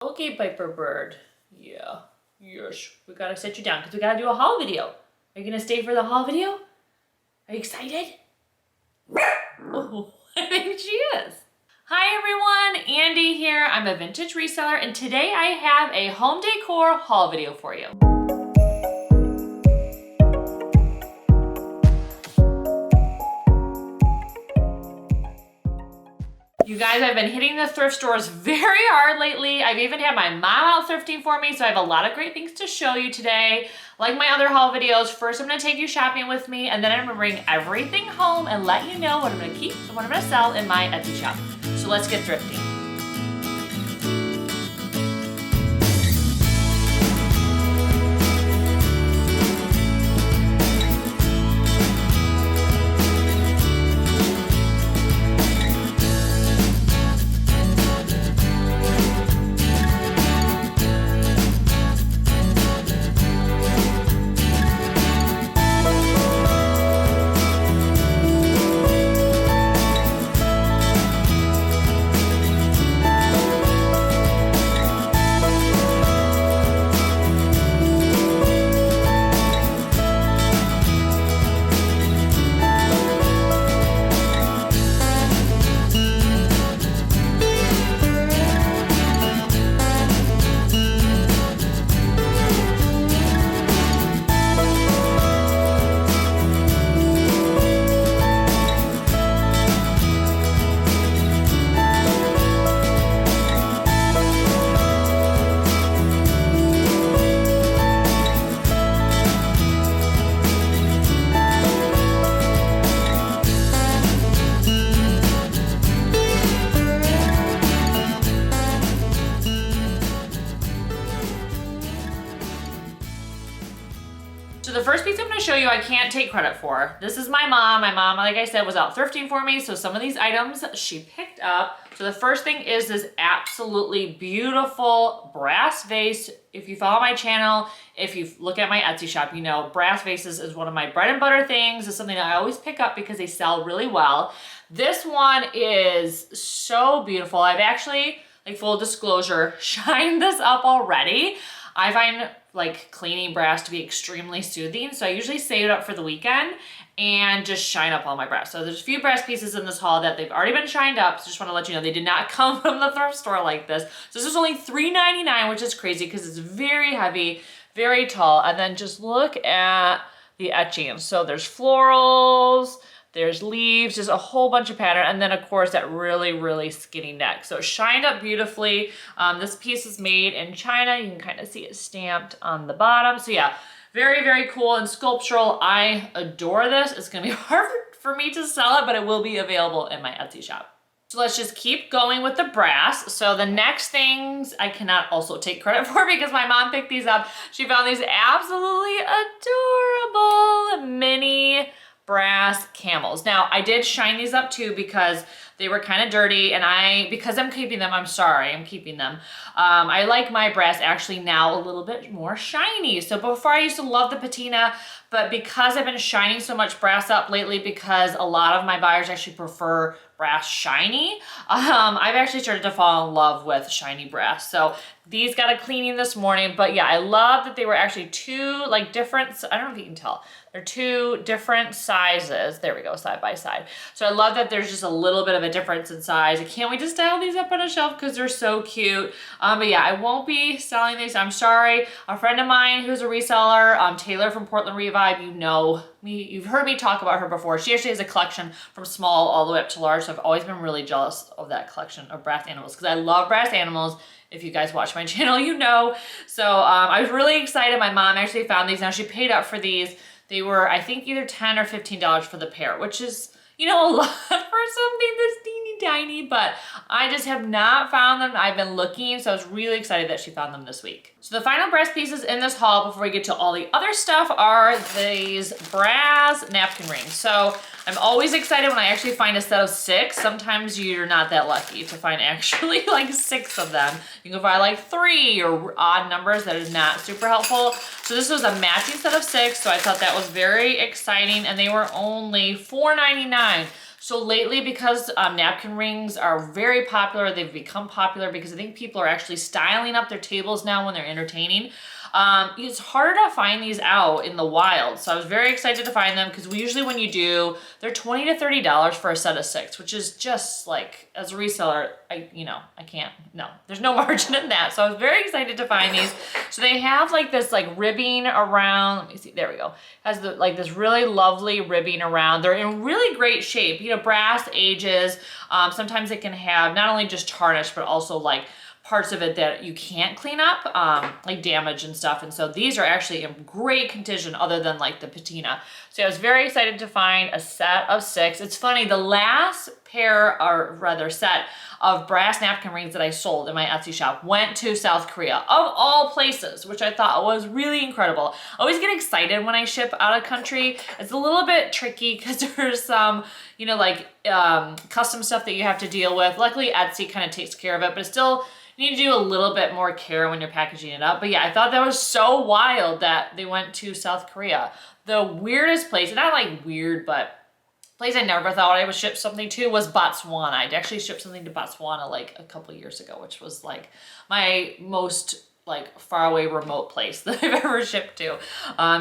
Okay, Piper Bird. Yeah. Yes. We gotta set you down because we gotta do a haul video. Are you gonna stay for the haul video? Are you excited? Oh, I think she is. Hi everyone, Andi here. I'm a vintage reseller and today I have a home decor haul video for you. You guys, I've been hitting the thrift stores very hard lately. I've even had my mom out thrifting for me, so I have a lot of great things to show you today. Like my other haul videos, first I'm gonna take you shopping with me, and then I'm gonna bring everything home and let you know what I'm gonna keep and what I'm gonna sell in my Etsy shop. So let's get thrifting. So the first piece I'm gonna show you I can't take credit for. This is my mom. My mom, like I said, was out thrifting for me, so some of these items she picked up. So the first thing is this absolutely beautiful brass vase. If you follow my channel, if you look at my Etsy shop, you know brass vases is one of my bread and butter things. It's something that I always pick up because they sell really well. This one is so beautiful. I've actually, like full disclosure, shined this up already. I find like cleaning brass to be extremely soothing, so I usually save it up for the weekend and just shine up all my brass. So there's a few brass pieces in this haul that they've already been shined up, so just want to let you know they did not come from the thrift store like this. So this is only $3.99, which is crazy because it's very heavy, very tall. And then just look at the etchings. So there's florals, there's leaves, just a whole bunch of pattern, and then of course that really, really skinny neck. So it shined up beautifully. This piece is made in China. You can kind of see it stamped on the bottom. So yeah, very, very cool and sculptural. I adore this. It's gonna be hard for me to sell it, but it will be available in my Etsy shop. So let's just keep going with the brass. So the next things I cannot also take credit for because my mom picked these up. She found these absolutely adorable mini brass camels. Now I did shine these up too because they were kind of dirty, and because I'm keeping them, I'm sorry, I'm keeping them. I like my brass actually now a little bit more shiny. So before I used to love the patina, but because I've been shining so much brass up lately, because a lot of my buyers actually prefer brass shiny, I've actually started to fall in love with shiny brass. So these got a cleaning this morning, but yeah, I love that they were actually two like different, I don't know if you can tell, they're two different sizes. There we go, side by side. So I love that there's just a little bit of a difference in size. I can't wait to style these up on a shelf because they're so cute. But yeah, I won't be selling these, I'm sorry. A friend of mine who's a reseller, Taylor from Portland Revive, you know me, you've heard me talk about her before. She actually has a collection from small all the way up to large, so I've always been really jealous of that collection of brass animals because I love brass animals. If you guys watch my channel, you know. So I was really excited. My mom actually found these. Now she paid up for these. They were, I think, either $10 or $15 for the pair, which is, you know, a lot for something that's teeny tiny, but I just have not found them. I've been looking, so I was really excited that she found them this week. So the final brass pieces in this haul before we get to all the other stuff are these brass napkin rings. So I'm always excited when I actually find a set of 6. Sometimes you're not that lucky to find actually like 6 of them. You can find like 3 or odd numbers that is not super helpful. So this was a matching set of 6, so I thought that was very exciting, and they were only $4.99. So lately, because napkin rings are very popular, they've become popular because I think people are actually styling up their tables now when they're entertaining. It's harder to find these out in the wild. So I was very excited to find them because usually when you do, they're $20 to $30 for a set of 6, which is just like, as a reseller, I can't, no, there's no margin in that. So I was very excited to find these. So they have like this like ribbing around, let me see, there we go. Has like this really lovely ribbing around. They're in really great shape. Brass ages. Sometimes it can have not only just tarnish, but also like parts of it that you can't clean up, like damage and stuff. And so these are actually in great condition other than like the patina. So I was very excited to find a set of 6. It's funny, the last pair, or rather set, of brass napkin rings that I sold in my Etsy shop went to South Korea, of all places, which I thought was really incredible. I always get excited when I ship out of country. It's a little bit tricky because there's some, custom stuff that you have to deal with. Luckily, Etsy kind of takes care of it, but still, you need to do a little bit more care when you're packaging it up. But yeah, I thought that was so wild that they went to South Korea. The weirdest place, not like weird, but place I never thought I would ship something to was Botswana. I'd actually shipped something to Botswana like a couple years ago, which was like my most like faraway remote place that I've ever shipped to.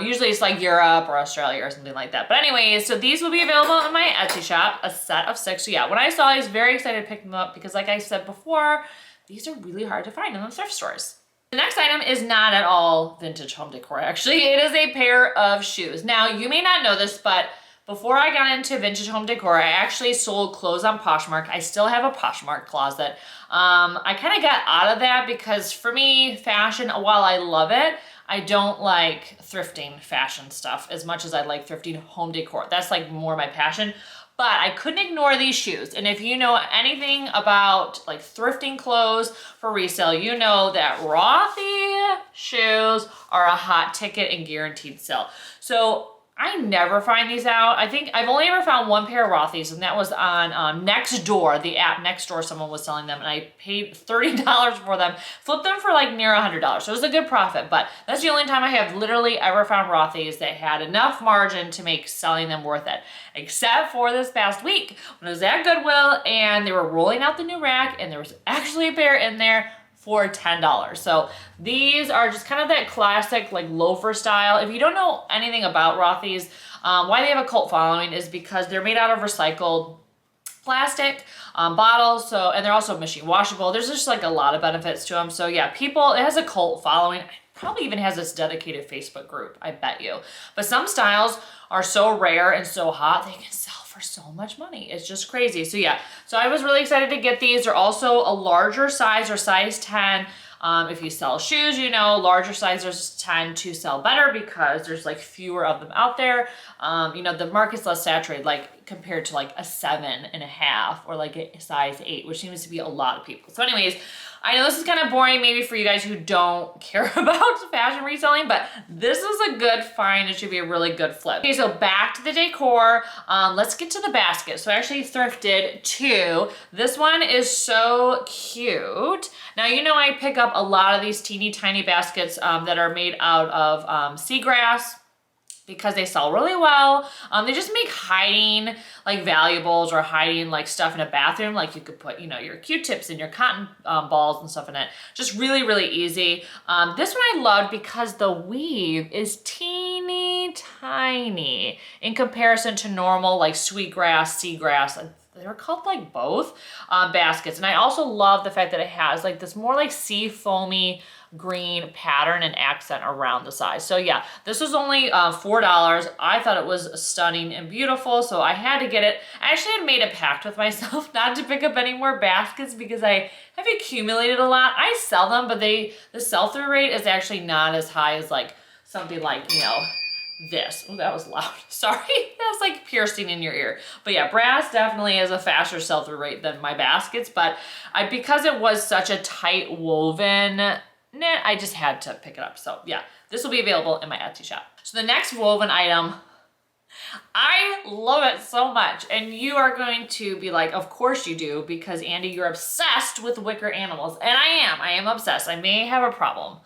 Usually it's like Europe or Australia or something like that. But anyways, so these will be available in my Etsy shop, a set of 6. So yeah, when I saw these, very excited to pick them up because like I said before, these are really hard to find in the thrift stores. The next item is not at all vintage home decor, actually. It is a pair of shoes. Now, you may not know this, but before I got into vintage home decor, I actually sold clothes on Poshmark. I still have a Poshmark closet. I kind of got out of that because for me, fashion, while I love it, I don't like thrifting fashion stuff as much as I like thrifting home decor. That's like more my passion. But I couldn't ignore these shoes. And if you know anything about like thrifting clothes for resale, you know that Rothy shoes are a hot ticket and guaranteed sell. So I never find these out. I think I've only ever found one pair of Rothys, and that was on Nextdoor, the app Nextdoor. Someone was selling them, and I paid $30 for them. Flipped them for like near $100. So it was a good profit, but that's the only time I have literally ever found Rothys that had enough margin to make selling them worth it. Except for this past week when I was at Goodwill, and they were rolling out the new rack, and there was actually a pair in there for $10. So these are just kind of that classic like loafer style. If you don't know anything about Rothys, why they have a cult following is because they're made out of recycled plastic bottles. So, and they're also machine washable. There's just like a lot of benefits to them. So yeah, it has a cult following. It probably even has this dedicated Facebook group, I bet you. But some styles are so rare and so hot, they can sell for so much money. It's just crazy. So yeah, so I was really excited to get these. They're also a larger size, or size 10. If you sell shoes, larger sizes tend to sell better because there's like fewer of them out there. The market's less saturated, like compared to like a 7.5 or like a size 8, which seems to be a lot of people. So anyways, I know this is kind of boring maybe for you guys who don't care about fashion reselling, but this is a good find. It should be a really good flip. Okay, so back to the decor. Let's get to the basket. So I actually thrifted 2. This one is so cute. Now, I pick up a lot of these teeny tiny baskets that are made out of seagrass, because they sell really well. They just make hiding like valuables or hiding like stuff in a bathroom. Like you could put, your Q-tips and your cotton balls and stuff in it. Just really, really easy. This one I loved because the weave is teeny tiny in comparison to normal like sweetgrass, seagrass. They're called like both baskets. And I also love the fact that it has like this more like sea foamy green pattern and accent around the size. So yeah, this was only $4. I thought it was stunning and beautiful, so I had to get it. I actually had made a pact with myself not to pick up any more baskets because I have accumulated a lot. I sell them, but the sell-through rate is actually not as high as like something like, this. Oh, that was loud. Sorry. That was like piercing in your ear. But yeah, brass definitely has a faster sell-through rate than my baskets, but because it was such a tight woven knit, I just had to pick it up. So yeah, this will be available in my Etsy shop. So the next woven item, I love it so much. And you are going to be like, of course you do, because Andi, you're obsessed with wicker animals. And I am obsessed. I may have a problem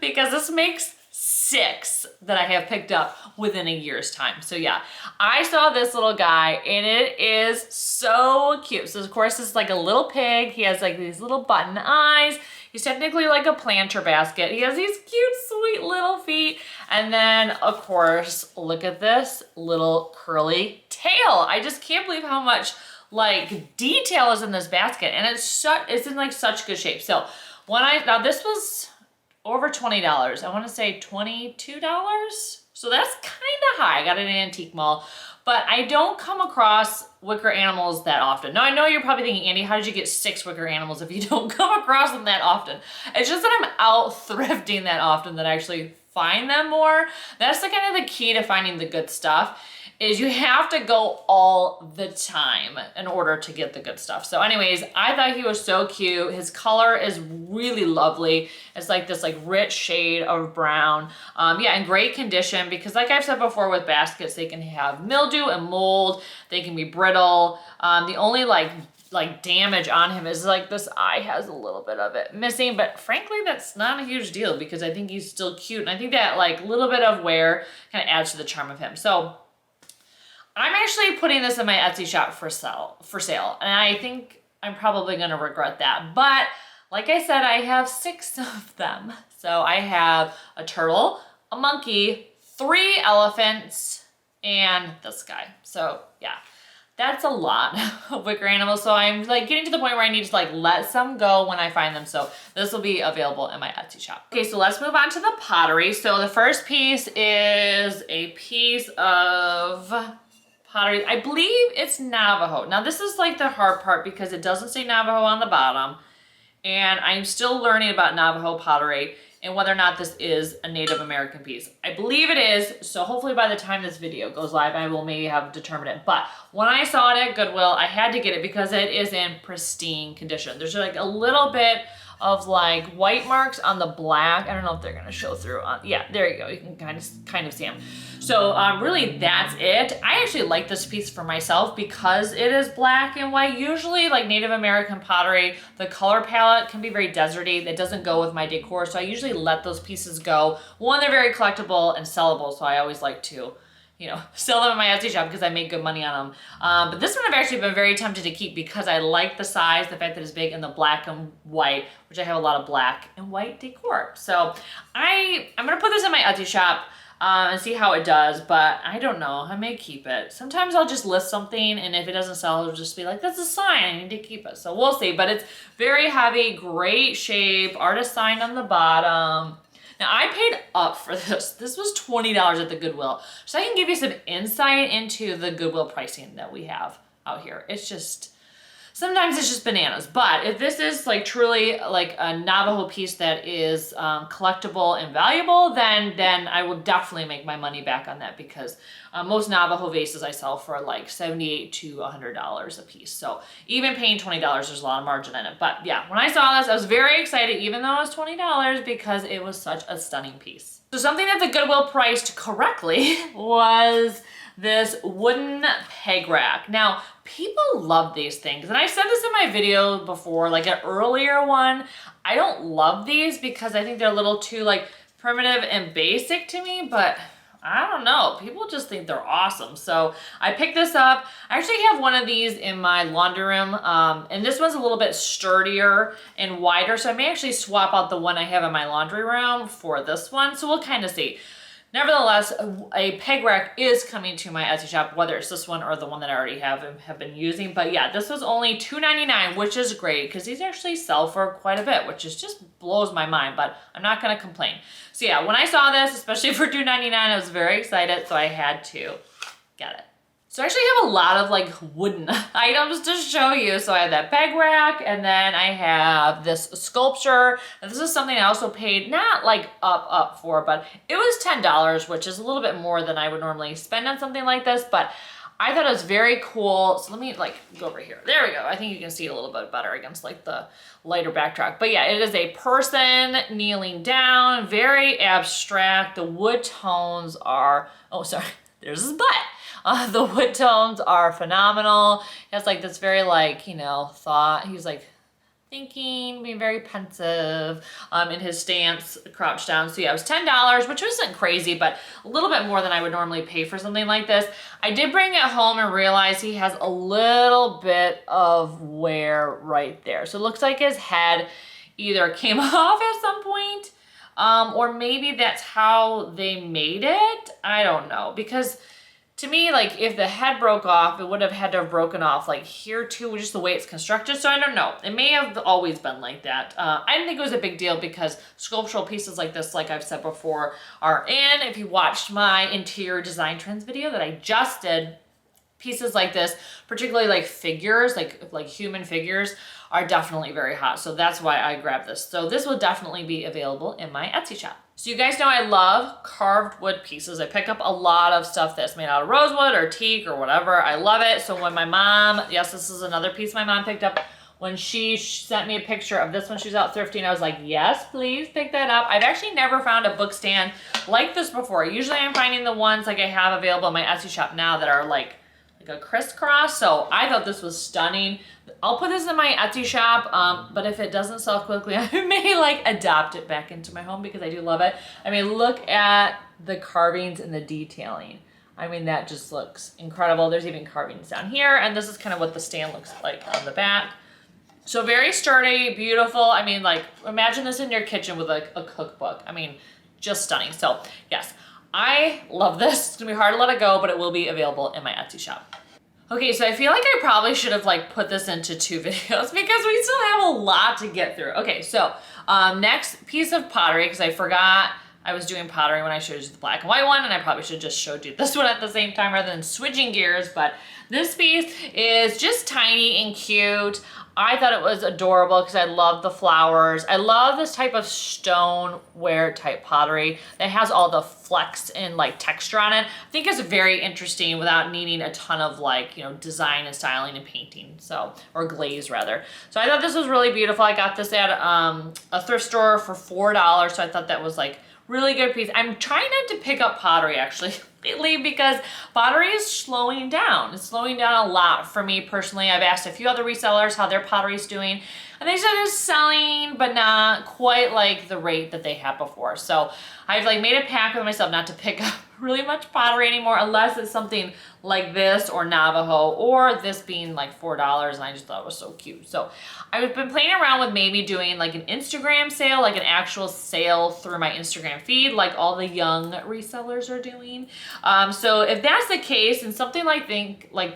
because this makes 6 that I have picked up within a year's time. So yeah, I saw this little guy and it is so cute. So of course it's like a little pig. He has like these little button eyes. He's technically like a planter basket. He has these cute, sweet little feet. And then of course, look at this little curly tail. I just can't believe how much like detail is in this basket. And it's in like such good shape. So now this was over $20. I want to say $22. So that's kind of high. I got it in an antique mall, but I don't come across wicker animals that often. Now I know you're probably thinking, Andi, how did you get 6 wicker animals if you don't come across them that often? It's just that I'm out thrifting that often that I actually find them more. That's the kind of the key to finding the good stuff, is you have to go all the time in order to get the good stuff. So anyways, I thought he was so cute. His color is really lovely. It's like this like rich shade of brown. Yeah, in great condition, because like I've said before with baskets, they can have mildew and mold. They can be brittle. The only like damage on him is like this eye has a little bit of it missing, but frankly, that's not a huge deal because I think he's still cute. And I think that like little bit of wear kind of adds to the charm of him. So I'm actually putting this in my Etsy shop for sale, and I think I'm probably gonna regret that. But like I said, I have 6 of them. So I have a turtle, a monkey, 3 elephants, and this guy. So yeah, that's a lot of wicker animals. So I'm like getting to the point where I need to like let some go when I find them. So this will be available in my Etsy shop. Okay, so let's move on to the pottery. So the first piece is a piece of pottery. I believe it's Navajo. Now this is like the hard part because it doesn't say Navajo on the bottom, and I'm still learning about Navajo pottery and whether or not this is a Native American piece. I believe it is, so hopefully by the time this video goes live, I will maybe have determined it. But when I saw it at Goodwill, I had to get it because it is in pristine condition. There's like a little bit of like white marks on the black. I don't know if they're gonna show through on, yeah, there you go. You can kind of see them. So really that's it. I actually like this piece for myself because it is black and white. Usually like Native American pottery, the color palette can be very deserty. That doesn't go with my decor. So I usually let those pieces go. One, they're very collectible and sellable. So I always like to, you know, sell them in my Etsy shop because I make good money on them. But this one I've actually been very tempted to keep because I like the size, the fact that it's big, and the black and white, which I have a lot of black and white decor. So I'm gonna put this in my Etsy shop and see how it does, but I don't know, I may keep it. Sometimes I'll just list something and if it doesn't sell, it'll just be like, that's a sign, I need to keep it. So we'll see, but it's very heavy, great shape, artist sign on the bottom. Now I paid up for this. This was $20 at the Goodwill. So I can give you some insight into the Goodwill pricing that we have out here. It's just, sometimes it's just bananas. But if this is like truly like a Navajo piece that is collectible and valuable, then I will definitely make my money back on that because most Navajo vases I sell for like $78 to $100 a piece. So even paying $20, there's a lot of margin in it. But yeah, when I saw this, I was very excited, even though it was $20, because it was such a stunning piece. So something that the Goodwill priced correctly was this wooden peg rack. Now, people love these things. And I said this in my video before, like an earlier one. I don't love these because I think they're a little too like primitive and basic to me, but I don't know. People just think they're awesome. So I picked this up. I actually have one of these in my laundry room. And this one's a little bit sturdier and wider. So I may actually swap out the one I have in my laundry room for this one. So we'll kind of see. Nevertheless, a peg rack is coming to my Etsy shop, whether it's this one or the one that I already have been using. But yeah, this was only $2.99, which is great because these actually sell for quite a bit, which is just blows my mind, but I'm not gonna complain. So yeah, when I saw this, especially for $2.99, I was very excited, so I had to get it. So I actually have a lot of like wooden items to show you. So I have that peg rack, and then I have this sculpture. And this is something I also paid not like up for, but it was $10, which is a little bit more than I would normally spend on something like this. But I thought it was very cool. So let me like go over here. There we go. I think you can see it a little bit better against like the lighter backdrop. But yeah, it is a person kneeling down, very abstract. The wood tones are, oh, sorry, there's his butt. The wood tones are phenomenal. He has like this very like, you know, thought. He's like thinking, being very pensive in his stance, crouched down. So yeah, it was $10, which wasn't crazy, but a little bit more than I would normally pay for something like this. I did bring it home and realize he has a little bit of wear right there. So it looks like his head either came off at some point, or maybe that's how they made it. I don't know, because to me, like, if the head broke off, it would have had to have broken off like here too, just the way it's constructed. So I don't know. It may have always been like that. I didn't think it was a big deal because sculptural pieces like this, like I've said before, are in. If you watched my interior design trends video that I just did, pieces like this, particularly like figures, like human figures, are definitely very hot. So that's why I grabbed this. So this will definitely be available in my Etsy shop. So you guys know I love carved wood pieces. I pick up a lot of stuff that's made out of rosewood or teak or whatever. I love it. So when my mom, yes, this is another piece my mom picked up. When she sent me a picture of this when she was out thrifting, I was like, yes, please pick that up. I've actually never found a book stand like this before. Usually I'm finding the ones like I have available in my Etsy shop now that are like a crisscross. So I thought this was stunning. I'll put this in my Etsy shop, but if it doesn't sell quickly, I may like adopt it back into my home because I do love it. I mean, look at the carvings and the detailing. I mean, that just looks incredible. There's even carvings down here, and this is kind of what the stand looks like on the back. So very sturdy, beautiful. I mean, like, imagine this in your kitchen with like a cookbook. I mean, just stunning. So yes, I love this. It's gonna be hard to let it go, but it will be available in my Etsy shop. Okay, so I feel like I probably should have like put this into 2 videos because we still have a lot to get through. Okay, so next piece of pottery, because I forgot I was doing pottery when I showed you the black and white one, and I probably should just showed you this one at the same time rather than switching gears, but this piece is just tiny and cute. I thought it was adorable because I love the flowers. I love this type of stoneware type pottery that has all the flecks and like texture on it. I think it's very interesting without needing a ton of like, you know, design and styling and painting. So, or glaze rather. So I thought this was really beautiful. I got this at a thrift store for $4. So I thought that was like really good piece. I'm trying not to pick up pottery actually lately because pottery is slowing down. It's slowing down a lot for me personally. I've asked a few other resellers how their pottery is doing, and they said it's selling, but not quite like the rate that they had before. So I've like made a pact with myself not to pick up really much pottery anymore unless it's something like this or Navajo, or this being like $4, and I just thought it was so cute. So I've been playing around with maybe doing like an Instagram sale, like an actual sale through my Instagram feed, like all the young resellers are doing. So if that's the case, and something like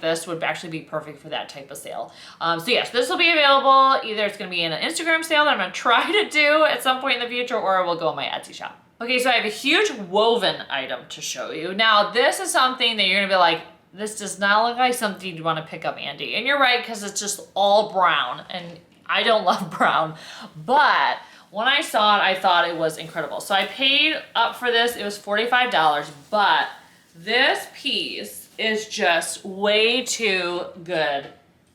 this would actually be perfect for that type of sale. So yes, this will be available. Either it's gonna be in an Instagram sale that I'm gonna try to do at some point in the future, or it will go in my Etsy shop. Okay, so I have a huge woven item to show you. Now, this is something that you're gonna be like, this does not look like something you'd wanna pick up, Andi. And you're right, because it's just all brown, and I don't love brown, but when I saw it, I thought it was incredible. So I paid up for this, it was $45, but this piece is just way too good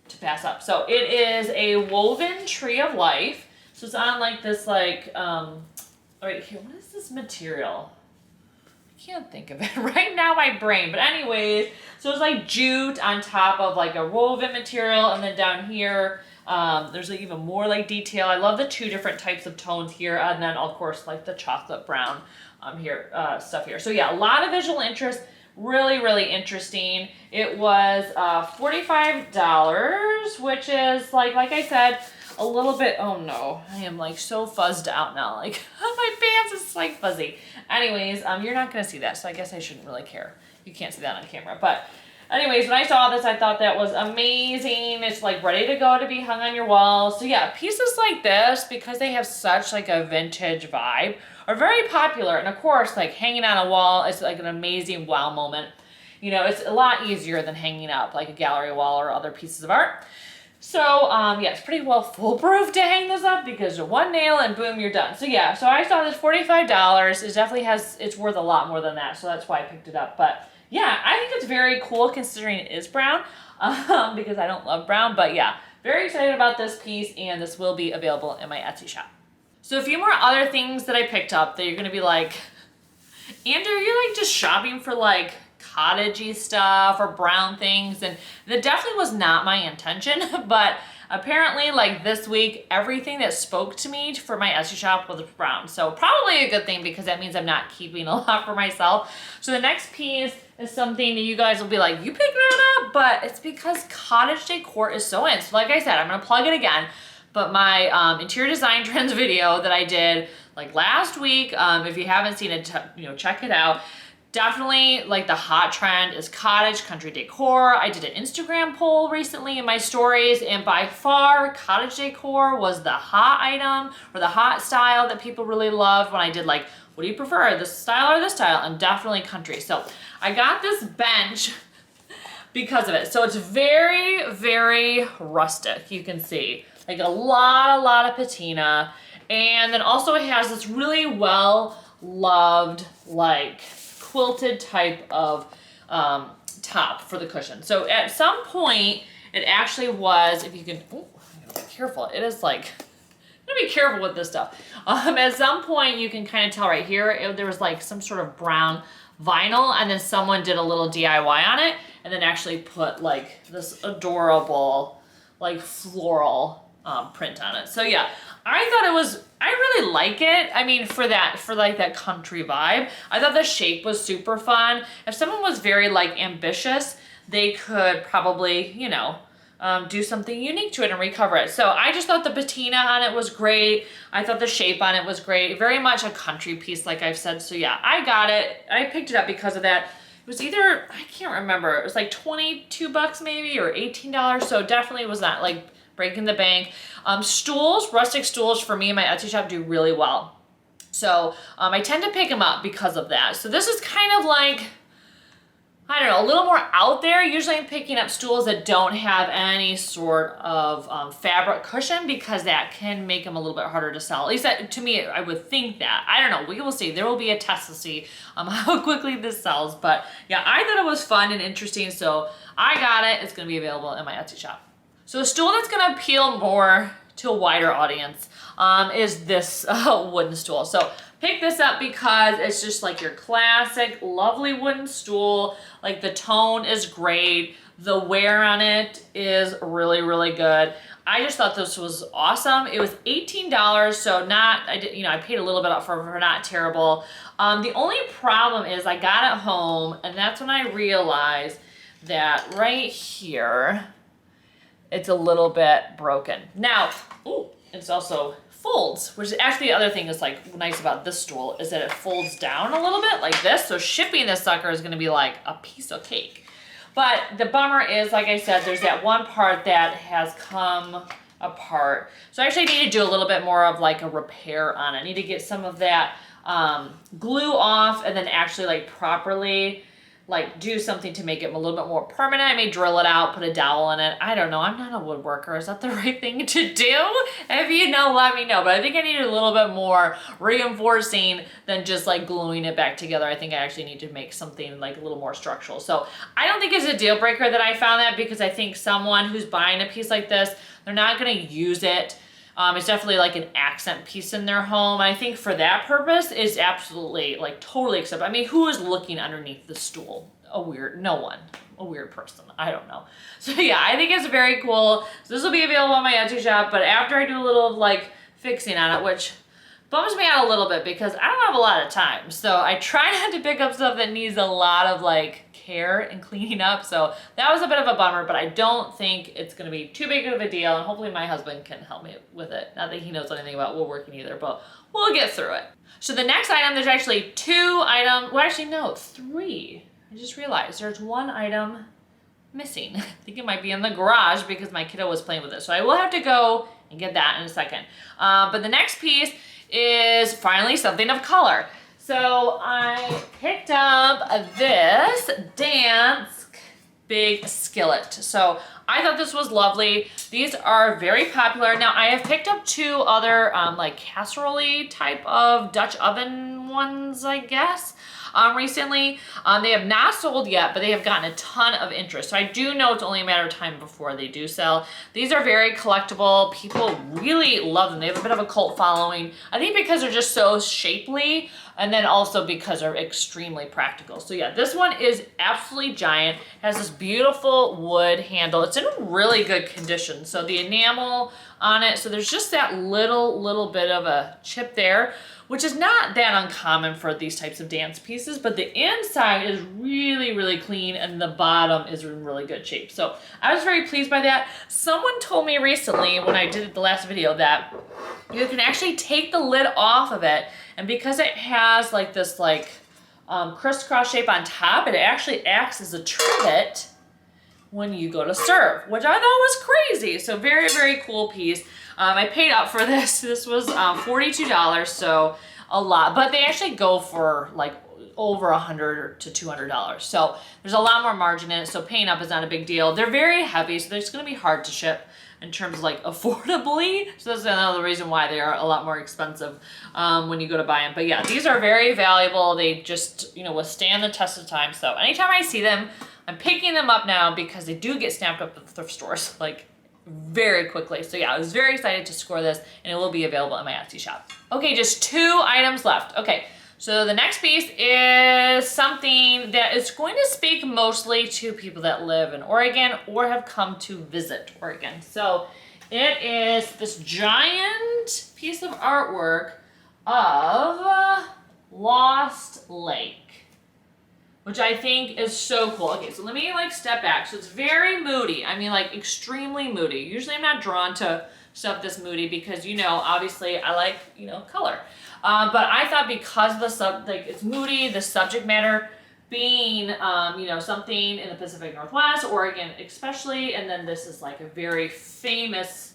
to pass up. So it is a woven tree of life. So it's on like this like, right here, what is this material? I can't think of it right now, my brain. But anyways, so it's like jute on top of like a woven material, and then down here, there's like even more like detail. I love the 2 different types of tones here, and then of course like the chocolate brown here stuff here. So yeah, a lot of visual interest. Really, really interesting. It was $45, which is like I said, a little bit, oh no, I am like so fuzzed out now. Like my pants is like fuzzy. Anyways, you're not gonna see that, so I guess I shouldn't really care. You can't see that on camera, but anyways, when I saw this, I thought that was amazing. It's like ready to go to be hung on your wall. So yeah, pieces like this, because they have such like a vintage vibe, are very popular. And of course, like hanging on a wall is like an amazing wow moment. You know, it's a lot easier than hanging up like a gallery wall or other pieces of art. So yeah, it's pretty well foolproof to hang this up because one nail and boom, you're done. So yeah, so I saw this $45. It definitely it's worth a lot more than that. So that's why I picked it up. But yeah, I think it's very cool considering it is brown because I don't love brown. But yeah, very excited about this piece, and this will be available in my Etsy shop. So a few more other things that I picked up that you're gonna be like, Andrew, you're like just shopping for like cottagey stuff or brown things, and that definitely was not my intention, but apparently like this week, everything that spoke to me for my Etsy shop was brown. So probably a good thing because that means I'm not keeping a lot for myself. So the next piece is something that you guys will be like, you picked that up, but it's because cottage decor is so in. So like I said, I'm gonna plug it again, but my interior design trends video that I did like last week, if you haven't seen it, check it out. Definitely like the hot trend is cottage country decor. I did an Instagram poll recently in my stories, and by far cottage decor was the hot item or the hot style that people really loved when I did like, what do you prefer, this style or this style? And definitely country. So I got this bench because of it. So it's very, very rustic. You can see like a lot of patina. And then also it has this really well loved like quilted type of top for the cushion. So at some point it actually was, if you can, oh, I gotta be careful. It is like, I'm gonna be careful with this stuff. At some point you can kind of tell right here, there was like some sort of brown vinyl, and then someone did a little DIY on it and then actually put like this adorable like floral print on it. So yeah, I thought it was, I really like it. I mean, for like that country vibe, I thought the shape was super fun. If someone was very like ambitious, they could probably, do something unique to it and recover it. So I just thought the patina on it was great. I thought the shape on it was great. Very much a country piece, like I've said. So yeah, I got it. I picked it up because of that. It was either, I can't remember, it was like 22 bucks maybe, or $18. So definitely was not like breaking the bank. Stools, rustic stools for me in my Etsy shop do really well. So I tend to pick them up because of that. So this is kind of like, I don't know, a little more out there. Usually I'm picking up stools that don't have any sort of fabric cushion because that can make them a little bit harder to sell. At least that, to me, I would think that. I don't know, we will see. There will be a test to see how quickly this sells. But yeah, I thought it was fun and interesting. So I got it. It's gonna be available in my Etsy shop. So a stool that's gonna appeal more to a wider audience is this wooden stool. So pick this up because it's just like your classic, lovely wooden stool. Like the tone is great. The wear on it is really, really good. I just thought this was awesome. It was $18, so not, I paid a little bit up for not terrible. The only problem is I got it home, and that's when I realized that right here, it's a little bit broken. Now, ooh, it's also folds, which is actually the other thing that's like nice about this stool is that it folds down a little bit like this. So shipping this sucker is gonna be like a piece of cake. But the bummer is, like I said, there's that one part that has come apart. So I actually need to do a little bit more of like a repair on it. I need to get some of that glue off and then actually like properly like do something to make it a little bit more permanent. I may drill it out, put a dowel in it. I don't know. I'm not a woodworker. Is that the right thing to do? If you know, let me know. But I think I need a little bit more reinforcing than just like gluing it back together. I think I actually need to make something like a little more structural. So I don't think it's a deal breaker that I found that, because I think someone who's buying a piece like this, they're not going to use it. It's definitely like an accent piece in their home. I think for that purpose is absolutely like totally acceptable. I mean, who is looking underneath the stool? No one. A weird person. I don't know. So yeah, I think it's very cool. So this will be available on my Etsy shop, but after I do a little like fixing on it, which bums me out a little bit because I don't have a lot of time. So I try not to pick up stuff that needs a lot of like care and cleaning up. So that was a bit of a bummer, but I don't think it's going to be too big of a deal. And hopefully my husband can help me with it. Not that he knows anything about woodworking either, but we'll get through it. So the next item, there's actually two items. Well, actually, no, three. I just realized there's one item missing. I think it might be in the garage because my kiddo was playing with it. So I will have to go and get that in a second. But the next piece is finally something of color. So I picked up this Danske big skillet. So I thought this was lovely. These are very popular. Now I have picked up two other like casserole type of Dutch oven ones, I guess. recently. They have not sold yet, but they have gotten a ton of interest. So I do know it's only a matter of time before they do sell. These are very collectible. People really love them. They have a bit of a cult following. I think because they're just so shapely, and then also because they're extremely practical. So yeah, this one is absolutely giant. It has this beautiful wood handle. It's in really good condition. So the enamel on it, so there's just that little bit of a chip there, which is not that uncommon for these types of dance pieces, but the inside is really clean and the bottom is in really good shape. So I was very pleased by that. Someone told me recently when I did the last video that you can actually take the lid off of it, and because it has like this crisscross shape on top, it actually acts as a trivet when you go to serve, which I thought was crazy. So very cool piece. I paid up for this. This was $42, so a lot, but they actually go for like over $100 to $200. So there's a lot more margin in it. So paying up is not a big deal. They're very heavy, so they're just gonna be hard to ship in terms of like affordably. So that's another reason why they are a lot more expensive when you go to buy them. But yeah, these are very valuable. They just, you know, withstand the test of time. So anytime I see them, I'm picking them up now because they do get snapped up at thrift stores like very quickly. So yeah, I was very excited to score this, and it will be available in my Etsy shop. Okay, just 2 items left. Okay, so the next piece is something that is going to speak mostly to people that live in Oregon or have come to visit Oregon. So it is this giant piece of artwork of Lost Lake, which I think is so cool. Okay, so let me like step back. So it's very moody. I mean, like extremely moody. Usually I'm not drawn to stuff this moody because, you know, obviously I like, you know, color. But I thought because the it's moody, the subject matter being, you know, something in the Pacific Northwest, Oregon especially, and then this is like a very famous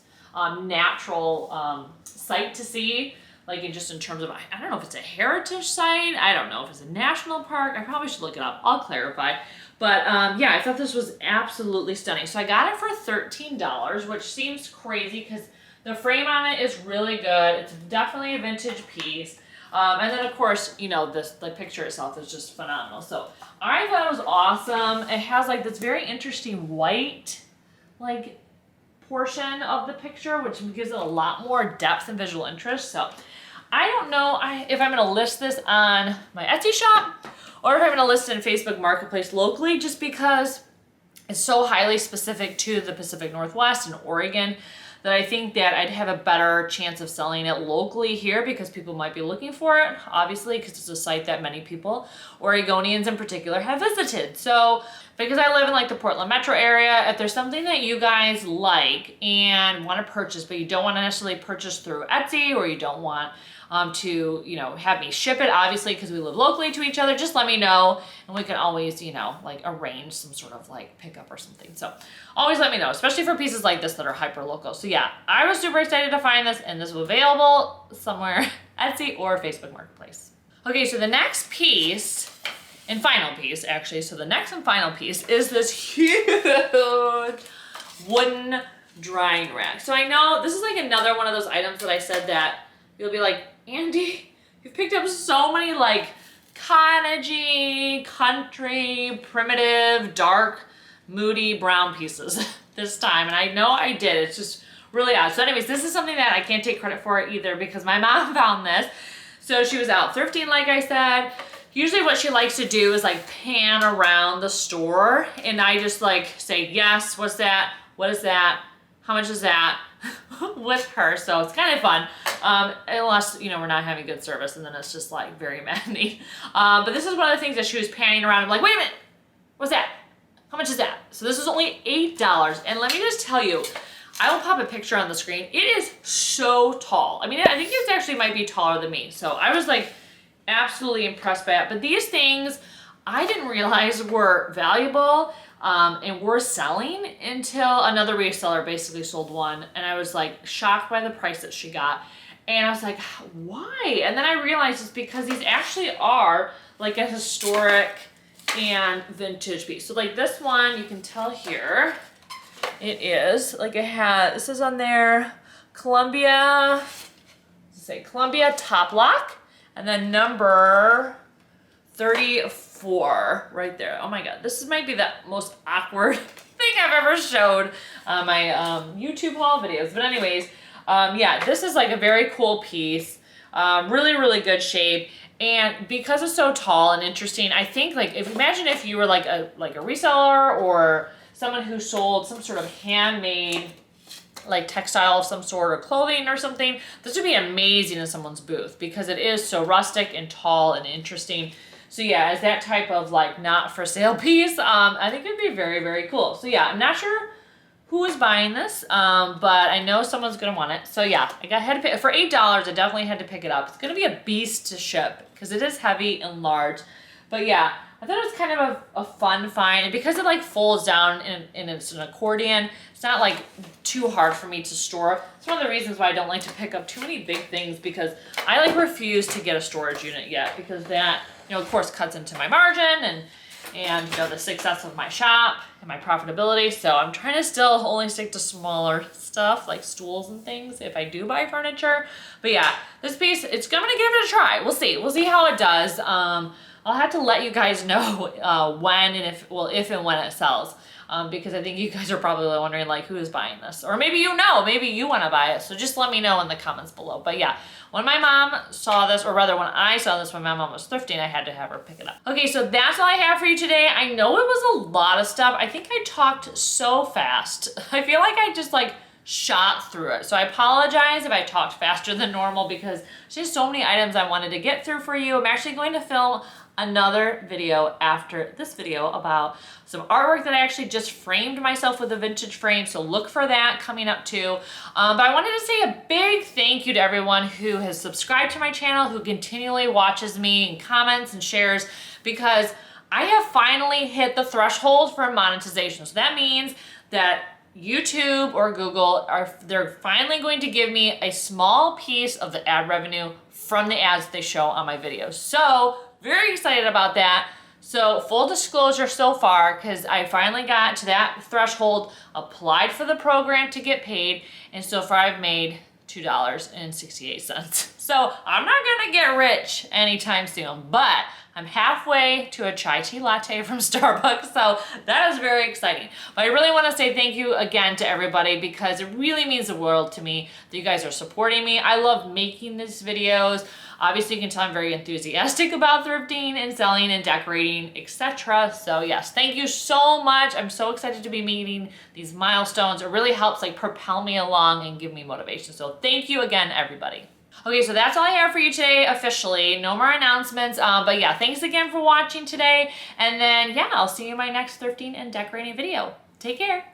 natural site to see. Like just in terms of, I don't know if it's a heritage site. I don't know if it's a national park. I probably should look it up. I'll clarify. But yeah, I thought this was absolutely stunning. So I got it for $13, which seems crazy because the frame on it is really good. It's definitely a vintage piece. And then of course, you know, the picture itself is just phenomenal. So I thought it was awesome. It has like this very interesting white, like portion of the picture, which gives it a lot more depth and visual interest. So I don't know if I'm gonna list this on my Etsy shop or if I'm gonna list it in Facebook Marketplace locally, just because it's so highly specific to the Pacific Northwest and Oregon that I think that I'd have a better chance of selling it locally here because people might be looking for it, obviously, because it's a site that many people, Oregonians in particular, have visited. So because I live in like the Portland metro area, if there's something that you guys like and want to purchase, but you don't want to necessarily purchase through Etsy, or you don't want to, you know, have me ship it, obviously, because we live locally to each other, just let me know, and we can always, you know, like arrange some sort of like pickup or something. So always let me know, especially for pieces like this that are hyper local. So yeah, I was super excited to find this, and this was available somewhere, Etsy or Facebook Marketplace. Okay, so the next piece, and final piece actually, so the next and final piece is this huge wooden drying rack. So I know this is like another one of those items that I said that you'll be like, Andi, you've picked up so many like cottagey, country, primitive, dark, moody brown pieces this time. And I know I did. It's just really odd. So anyways, this is something that I can't take credit for either because my mom found this. So she was out thrifting, like I said. Usually what she likes to do is like pan around the store, and I just like say, yes, what's that? What is that? How much is that? With her. So it's kind of fun. Unless, you know, we're not having good service, and then it's just like very maddening. But this is one of the things that she was panning around. I'm like, wait a minute, what's that? How much is that? So this is only $8. And let me just tell you, I will pop a picture on the screen. It is so tall. I mean, I think it actually might be taller than me. So I was like absolutely impressed by it. But these things I didn't realize were valuable and were selling until another reseller basically sold one. And I was like shocked by the price that she got. And I was like, why? And then I realized it's because these actually are like a historic and vintage piece. So like this one, you can tell here, it is like it has, this is on there, Columbia top lock, and then number $34 right there. Oh my God, this might be the most awkward thing I've ever showed on my YouTube haul videos. But anyways, yeah, this is like a very cool piece. Really, really good shape. And because it's so tall and interesting, I think like imagine if you were like a reseller or someone who sold some sort of handmade like textile of some sort or clothing or something, this would be amazing in someone's booth because it is so rustic and tall and interesting. So yeah, as that type of like not for sale piece, I think it'd be very, very cool. So yeah, I'm not sure who is buying this, but I know someone's gonna want it. So yeah, I had to pay for $8. I definitely had to pick it up. It's gonna be a beast to ship because it is heavy and large. But yeah, I thought it was kind of a fun find, and because it like folds down and it's an accordion, it's not like too hard for me to store. It's one of the reasons why I don't like to pick up too many big things, because I like refuse to get a storage unit yet, because that, you know, of course cuts into my margin and you know, the success of my shop and my profitability. So I'm trying to still only stick to smaller stuff like stools and things if I do buy furniture. But yeah, this piece, it's gonna give it a try. We'll see how it does. I'll have to let you guys know when and if and when it sells. Because I think you guys are probably wondering like who's buying this, or maybe you know, maybe you want to buy it. So just let me know in the comments below. But yeah, when my mom saw this, or rather when I saw this when my mom was thrifting, I had to have her pick it up. Okay, so that's all I have for you today. I know it was a lot of stuff. I think I talked so fast. I feel like I just like shot through it. So I apologize if I talked faster than normal because there's just so many items I wanted to get through for you. I'm actually going to film another video after this video about some artwork that I actually just framed myself with a vintage frame, so look for that coming up too. But I wanted to say a big thank you to everyone who has subscribed to my channel, who continually watches me and comments and shares, because I have finally hit the threshold for monetization. So that means that YouTube or Google they're finally going to give me a small piece of the ad revenue from the ads they show on my videos. So very excited about that. So full disclosure so far, because I finally got to that threshold, applied for the program to get paid, and so far I've made $2.68. So I'm not gonna get rich anytime soon, but I'm halfway to a chai tea latte from Starbucks, so that is very exciting. But I really want to say thank you again to everybody, because it really means the world to me that you guys are supporting me. I love making these videos. Obviously, you can tell I'm very enthusiastic about thrifting and selling and decorating, etc. So yes, thank you so much. I'm so excited to be meeting these milestones. It really helps like propel me along and give me motivation. So thank you again, everybody. Okay, so that's all I have for you today officially. No more announcements. But yeah, thanks again for watching today. And then yeah, I'll see you in my next thrifting and decorating video. Take care.